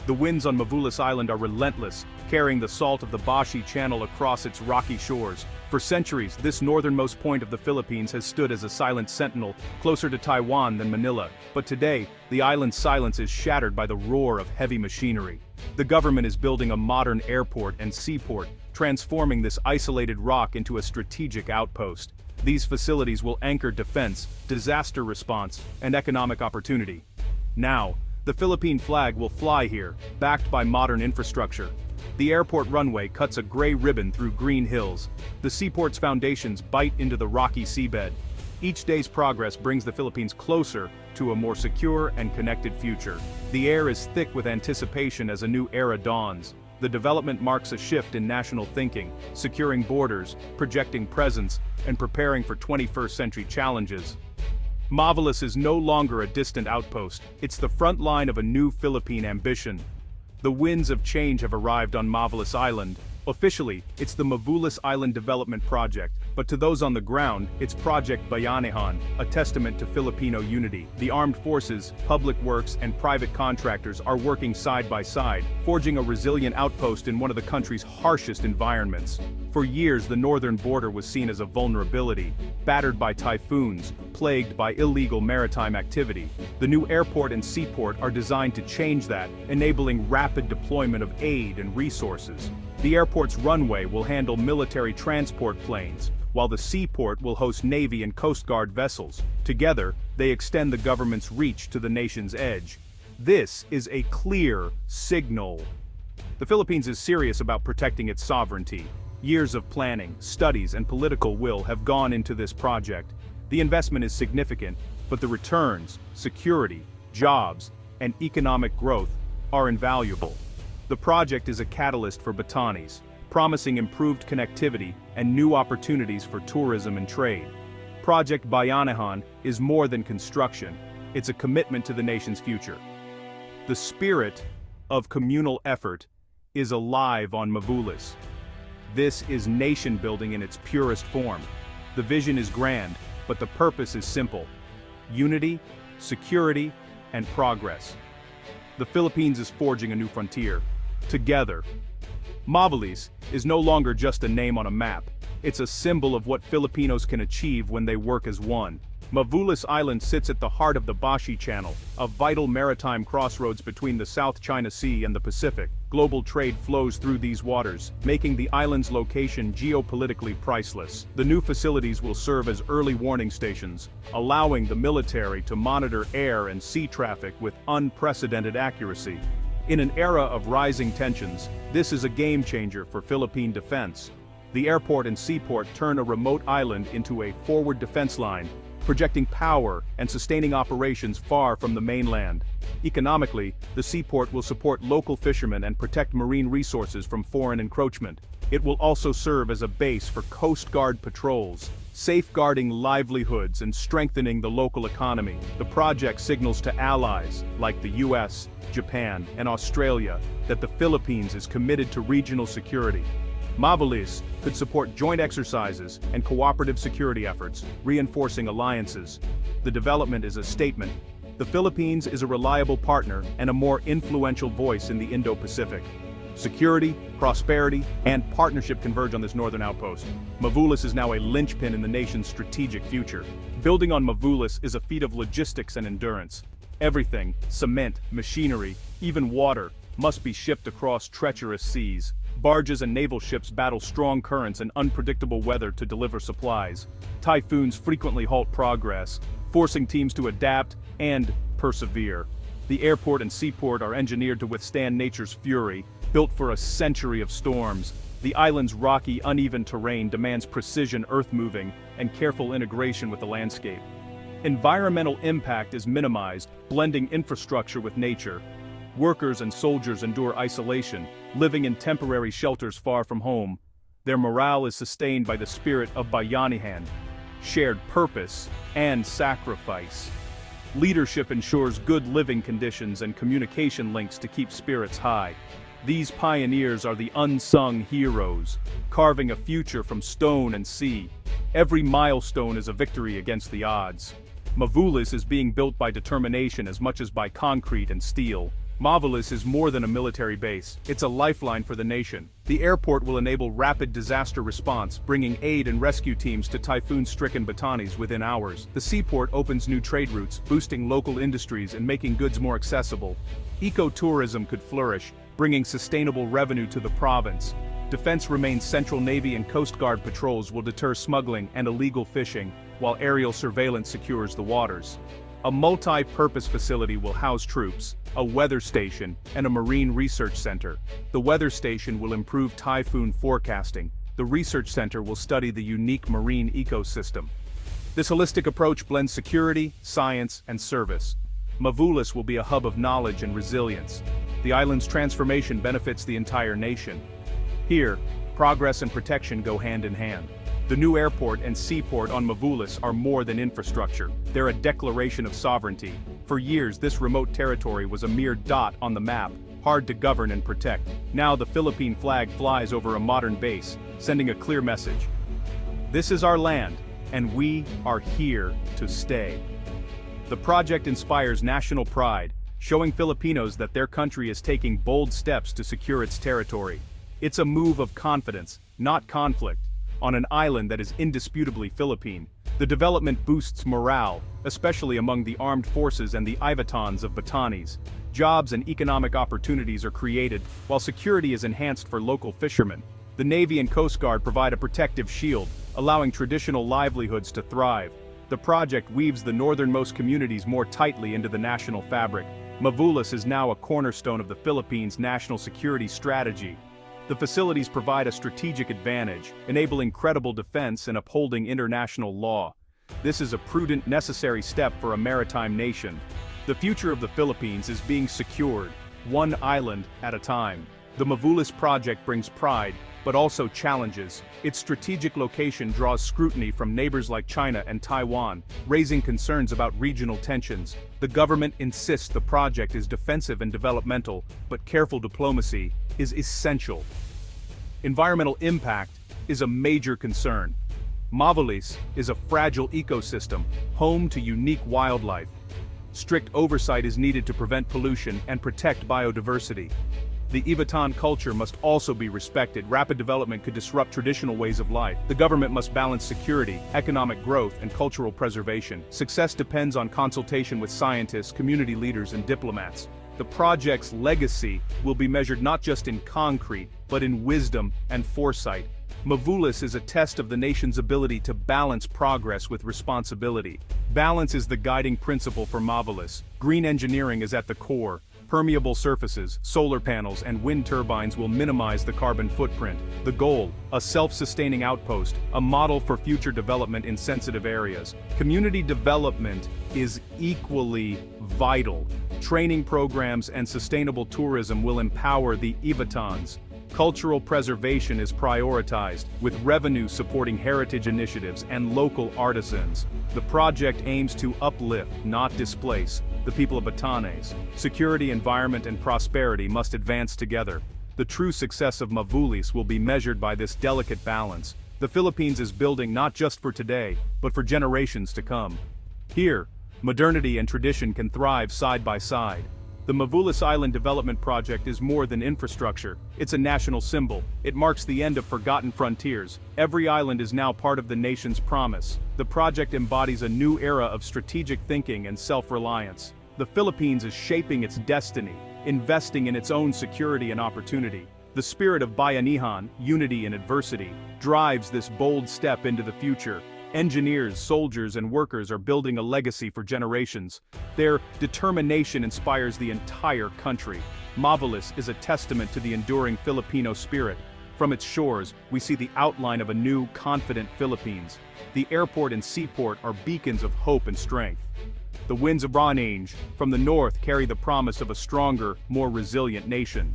The winds on Mavulis Island are relentless, carrying the salt of the Bashi Channel across its rocky shores. For centuries, this northernmost point of the Philippines has stood as a silent sentinel, closer to Taiwan than Manila. But today, the island's silence is shattered by the roar of heavy machinery. The government is building a modern airport and seaport, transforming this isolated rock into a strategic outpost. These facilities will anchor defense, disaster response, and economic opportunity. Now, the Philippine flag will fly here, backed by modern infrastructure. The airport runway cuts a gray ribbon through green hills. The seaport's foundations bite into the rocky seabed. Each day's progress brings the Philippines closer to a more secure and connected future. The air is thick with anticipation as a new era dawns. The development marks a shift in national thinking, securing borders, projecting presence, and preparing for 21st century challenges. Mavulis is no longer a distant outpost, it's the front line of a new Philippine ambition. The winds of change have arrived on Mavulis Island. Officially, it's the Mavulis Island Development Project, but to those on the ground, it's Project Bayanihan, a testament to Filipino unity. The armed forces, public works, and private contractors are working side by side, forging a resilient outpost in one of the country's harshest environments. For years, the northern border was seen as a vulnerability, battered by typhoons, plagued by illegal maritime activity. The new airport and seaport are designed to change that, enabling rapid deployment of aid and resources. The airport's runway will handle military transport planes, while the seaport will host Navy and Coast Guard vessels. Together, they extend the government's reach to the nation's edge. This is a clear signal. The Philippines is serious about protecting its sovereignty. Years of planning, studies, and political will have gone into this project. The investment is significant, but the returns, security, jobs, and economic growth are invaluable. The project is a catalyst for Batanes, promising improved connectivity and new opportunities for tourism and trade. Project Bayanihan is more than construction, it's a commitment to the nation's future. The spirit of communal effort is alive on Mavulis. This is nation building in its purest form. The vision is grand, but the purpose is simple: unity, security, and progress. The Philippines is forging a new frontier. Together. Mavulis is no longer just a name on a map. It's a symbol of what Filipinos can achieve when they work as one. Mavulis Island sits at the heart of the Bashi Channel, a vital maritime crossroads between the South China Sea and the Pacific. Global trade flows through these waters, making the island's location geopolitically priceless. The new facilities will serve as early warning stations, allowing the military to monitor air and sea traffic with unprecedented accuracy. In an era of rising tensions, this is a game changer for Philippine defense. The airport and seaport turn a remote island into a forward defense line, projecting power and sustaining operations far from the mainland. Economically, the seaport will support local fishermen and protect marine resources from foreign encroachment. It will also serve as a base for Coast Guard patrols, safeguarding livelihoods and strengthening the local economy. The project signals to allies like the US, Japan, and Australia that the Philippines is committed to regional security. Mavulis could support joint exercises and cooperative security efforts, reinforcing alliances. The development is a statement. The Philippines is a reliable partner and a more influential voice in the Indo-Pacific. Security, prosperity, and partnership converge on this northern outpost. Mavulis is now a linchpin in the nation's strategic future. Building on Mavulis is a feat of logistics and endurance. Everything, cement, machinery, even water, must be shipped across treacherous seas. Barges and naval ships battle strong currents and unpredictable weather to deliver supplies. Typhoons frequently halt progress, forcing teams to adapt and persevere. The airport and seaport are engineered to withstand nature's fury, built for a century of storms. The island's rocky, uneven terrain demands precision earth-moving and careful integration with the landscape. Environmental impact is minimized, blending infrastructure with nature. Workers and soldiers endure isolation, living in temporary shelters far from home. Their morale is sustained by the spirit of Bayanihan, shared purpose, and sacrifice. Leadership ensures good living conditions and communication links to keep spirits high. These pioneers are the unsung heroes, carving a future from stone and sea. Every milestone is a victory against the odds. Mavulis is being built by determination as much as by concrete and steel. Mavulis is more than a military base, it's a lifeline for the nation. The airport will enable rapid disaster response, bringing aid and rescue teams to typhoon-stricken Batanes within hours. The seaport opens new trade routes, boosting local industries and making goods more accessible. Ecotourism could flourish, bringing sustainable revenue to the province. Defense remains central. Navy and Coast Guard patrols will deter smuggling and illegal fishing, while aerial surveillance secures the waters. A multi-purpose facility will house troops, a weather station, and a marine research center. The weather station will improve typhoon forecasting. The research center will study the unique marine ecosystem. This holistic approach blends security, science, and service. Mavulis will be a hub of knowledge and resilience. The island's transformation benefits the entire nation. Here, progress and protection go hand in hand. The new airport and seaport on Mavulis are more than infrastructure, they're a declaration of sovereignty. For years, this remote territory was a mere dot on the map, hard to govern and protect. Now the Philippine flag flies over a modern base, sending a clear message. This is our land, and we are here to stay. The project inspires national pride, showing Filipinos that their country is taking bold steps to secure its territory. It's a move of confidence, not conflict. On an island that is indisputably Philippine, the development boosts morale, especially among the armed forces and the Ivatans of Batanes. Jobs and economic opportunities are created, while security is enhanced for local fishermen. The Navy and Coast Guard provide a protective shield, allowing traditional livelihoods to thrive. The project weaves the northernmost communities more tightly into the national fabric. Mavulis is now a cornerstone of the Philippines' national security strategy. The facilities provide a strategic advantage, enabling credible defense and upholding international law. This is a prudent, necessary step for a maritime nation. The future of the Philippines is being secured, one island at a time. The Mavulis project brings pride, but also challenges. Its strategic location draws scrutiny from neighbors like China and Taiwan, raising concerns about regional tensions. The government insists the project is defensive and developmental, but careful diplomacy is essential. Environmental impact is a major concern. Mavulis is a fragile ecosystem, home to unique wildlife. Strict oversight is needed to prevent pollution and protect biodiversity. The Ivatan culture must also be respected. Rapid development could disrupt traditional ways of life. The government must balance security, economic growth, and cultural preservation. Success depends on consultation with scientists, community leaders, and diplomats. The project's legacy will be measured not just in concrete, but in wisdom and foresight. Mavulis is a test of the nation's ability to balance progress with responsibility. Balance is the guiding principle for Mavulis. Green engineering is at the core. Permeable surfaces, solar panels, and wind turbines will minimize the carbon footprint. The goal, a self-sustaining outpost, a model for future development in sensitive areas. Community development is equally vital. Training programs and sustainable tourism will empower the Ivatans. Cultural preservation is prioritized, with revenue supporting heritage initiatives and local artisans. The project aims to uplift, not displace, the people of Batanes. Security, environment, and prosperity must advance together. The true success of Mavulis will be measured by this delicate balance. The Philippines is building not just for today, but for generations to come. Here, modernity and tradition can thrive side by side. The Mavulis Island Development Project is more than infrastructure, it's a national symbol. It marks the end of forgotten frontiers. Every island is now part of the nation's promise. The project embodies a new era of strategic thinking and self-reliance. The Philippines is shaping its destiny, investing in its own security and opportunity. The spirit of bayanihan, unity in adversity, drives this bold step into the future. Engineers, soldiers, and workers are building a legacy for generations. Their determination inspires the entire country. Mavulis is a testament to the enduring Filipino spirit. From its shores, we see the outline of a new, confident Philippines. The airport and seaport are beacons of hope and strength. The winds of Batanes from the north carry the promise of a stronger, more resilient nation.